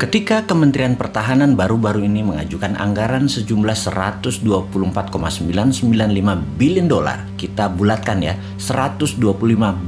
Ketika Kementerian Pertahanan baru-baru ini mengajukan anggaran sejumlah 124,995 billion dolar, kita bulatkan ya, 125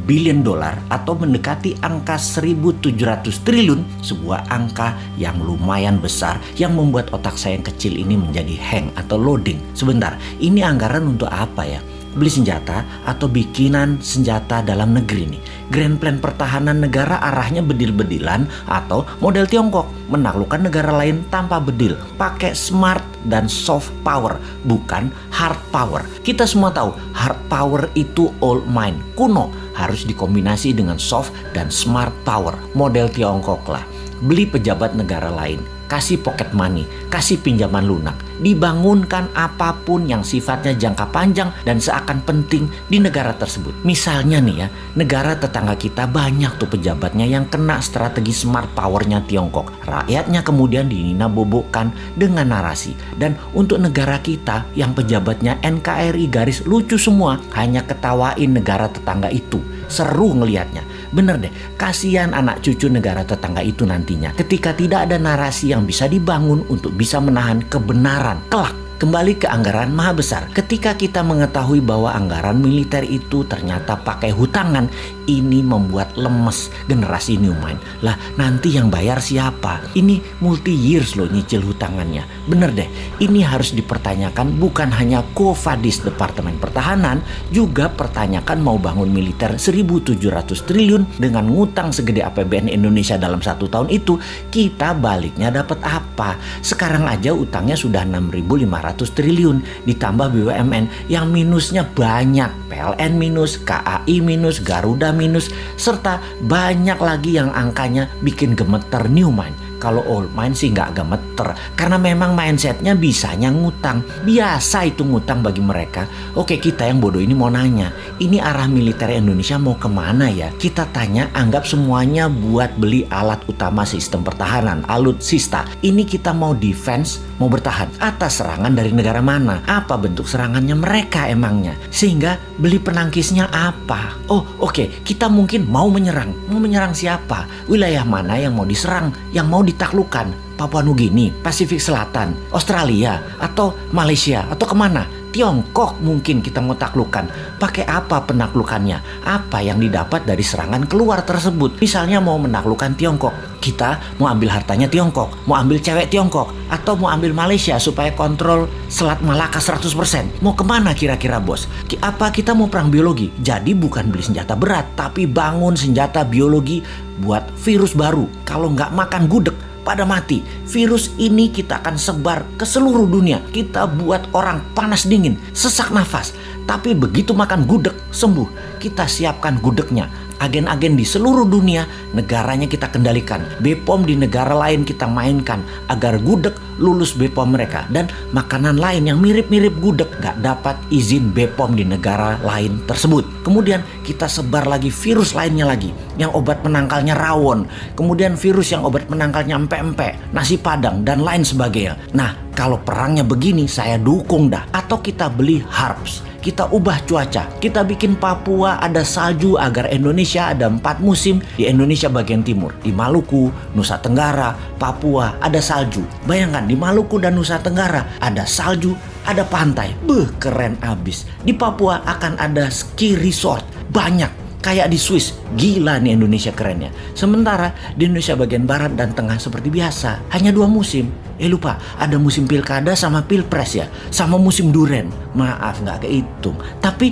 billion dolar atau mendekati angka 1.700 triliun, sebuah angka yang lumayan besar yang membuat otak saya yang kecil ini menjadi hang atau loading. Sebentar, ini anggaran untuk apa ya? Beli senjata atau bikinan senjata dalam negeri nih. Grand Plan pertahanan negara arahnya bedil-bedilan atau model Tiongkok, menaklukkan negara lain tanpa bedil, pakai smart dan soft power, bukan hard power. Kita semua tahu hard power itu old mind, kuno, harus dikombinasi dengan soft dan smart power, model Tiongkok lah. Beli pejabat negara lain, kasih pocket money, kasih pinjaman lunak, dibangunkan apapun yang sifatnya jangka panjang dan seakan penting di negara tersebut. Misalnya nih ya, negara tetangga kita banyak tuh pejabatnya yang kena strategi smart powernya Tiongkok. Rakyatnya kemudian dinina-bobokkan dengan narasi. Dan untuk negara kita yang pejabatnya NKRI garis lucu semua, hanya ketawain negara tetangga itu. Seru ngelihatnya. Bener deh, kasihan anak cucu negara tetangga itu nantinya ketika tidak ada narasi yang bisa dibangun untuk bisa menahan kebenaran kelak. Kembali ke anggaran maha besar. Ketika kita mengetahui bahwa anggaran militer itu ternyata pakai hutangan, ini membuat lemes generasi new mind. Lah nanti yang bayar siapa? Ini multi years loh nyicil hutangannya. Bener deh, ini harus dipertanyakan bukan hanya Kofadis Departemen Pertahanan, juga pertanyakan mau bangun militer 1.700 triliun dengan ngutang segede APBN Indonesia dalam 1 tahun itu, kita baliknya dapat apa? Sekarang aja utangnya sudah 6.500 triliun, ditambah BUMN yang minusnya banyak, PLN minus, KAI minus, Garuda minus, serta banyak lagi yang angkanya bikin gemeter new mind. Kalau old mind sih nggak gemeter, karena memang mindsetnya bisanya ngutang. Biasa itu ngutang bagi mereka. Oke, kita yang bodoh ini mau nanya, ini arah militer Indonesia mau kemana ya? Kita tanya, anggap semuanya buat beli alat utama sistem pertahanan, alutsista. Ini kita mau defense, mau bertahan atas serangan dari negara mana? Apa bentuk serangannya mereka emangnya? Sehingga beli penangkisnya apa? Oh oke, kita mungkin mau menyerang. Mau menyerang siapa? Wilayah mana yang mau diserang? Yang mau ditaklukkan? Papua Nugini, Pasifik Selatan, Australia, atau Malaysia, atau kemana? Tiongkok mungkin kita mau taklukkan. Pakai apa penaklukannya? Apa yang didapat dari serangan keluar tersebut? Misalnya mau menaklukkan Tiongkok, kita mau ambil hartanya Tiongkok, mau ambil cewek Tiongkok, atau mau ambil Malaysia supaya kontrol Selat Malaka 100%. Mau kemana kira-kira bos? Apa kita mau perang biologi? Jadi bukan beli senjata berat, tapi bangun senjata biologi buat virus baru. Kalau nggak makan gudeg, pada mati. Virus ini kita akan sebar ke seluruh dunia. Kita buat orang panas dingin, sesak nafas. Tapi begitu makan gudeg, sembuh. Kita siapkan gudegnya. Agen-agen di seluruh dunia, negaranya kita kendalikan. BPOM di negara lain kita mainkan agar gudeg lulus BPOM mereka. Dan makanan lain yang mirip-mirip gudeg gak dapat izin BPOM di negara lain tersebut. Kemudian kita sebar lagi virus lainnya lagi, yang obat penangkalnya rawon. Kemudian virus yang obat penangkalnya empek-empek, nasi padang, dan lain sebagainya. Nah, kalau perangnya begini saya dukung dah. Atau kita beli HARPS. Kita ubah cuaca, kita bikin Papua ada salju agar Indonesia ada 4 musim di Indonesia bagian timur. Di Maluku, Nusa Tenggara, Papua ada salju. Bayangkan di Maluku dan Nusa Tenggara ada salju, ada pantai. Keren abis. Di Papua akan ada ski resort, banyak. Kayak di Swiss, gila nih Indonesia kerennya. Sementara di Indonesia bagian barat dan tengah seperti biasa, hanya 2 musim. Lupa, ada musim pilkada sama pilpres ya, sama musim duren. Maaf nggak kehitung. Tapi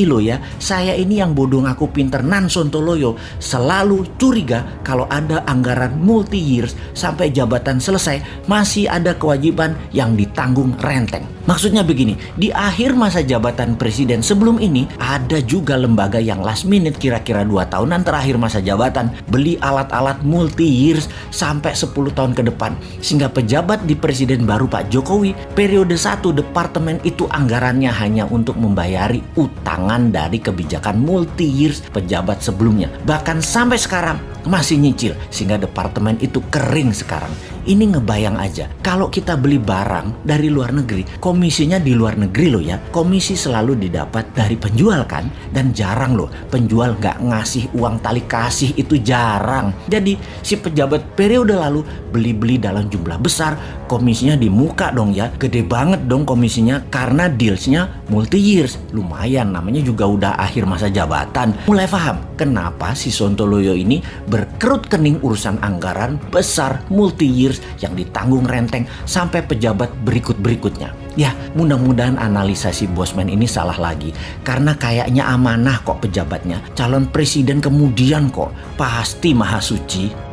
loh ya, saya ini yang bodoh ngaku pinter Nan Sontoloyo selalu curiga kalau ada anggaran multi years sampai jabatan selesai masih ada kewajiban yang ditanggung renteng. Maksudnya begini, di akhir masa jabatan presiden sebelum ini ada juga lembaga yang last minute kira-kira 2 tahunan terakhir masa jabatan beli alat-alat multi years sampai 10 tahun ke depan. Sehingga pejabat di presiden baru Pak Jokowi periode 1 departemen itu anggarannya hanya untuk membayari utangan dari kebijakan multi years pejabat sebelumnya. Bahkan sampai sekarang masih nyicil sehingga departemen itu kering sekarang. Ini ngebayang aja, kalau kita beli barang dari luar negeri, komisinya di luar negeri loh ya. Komisi selalu didapat dari penjual kan, dan jarang loh penjual nggak ngasih uang tali kasih, itu jarang. Jadi si pejabat periode lalu beli-beli dalam jumlah besar, komisinya di muka dong ya, gede banget dong komisinya karena dealsnya multi years. Lumayan, namanya juga udah akhir masa jabatan. Mulai paham kenapa si Sontoloyo ini berkerut kening urusan anggaran besar multi years yang ditanggung renteng sampai pejabat berikut-berikutnya. Ya, mudah-mudahan analisa si Bosman ini salah lagi. Karena kayaknya amanah kok pejabatnya. Calon presiden kemudian kok. Pasti maha suci.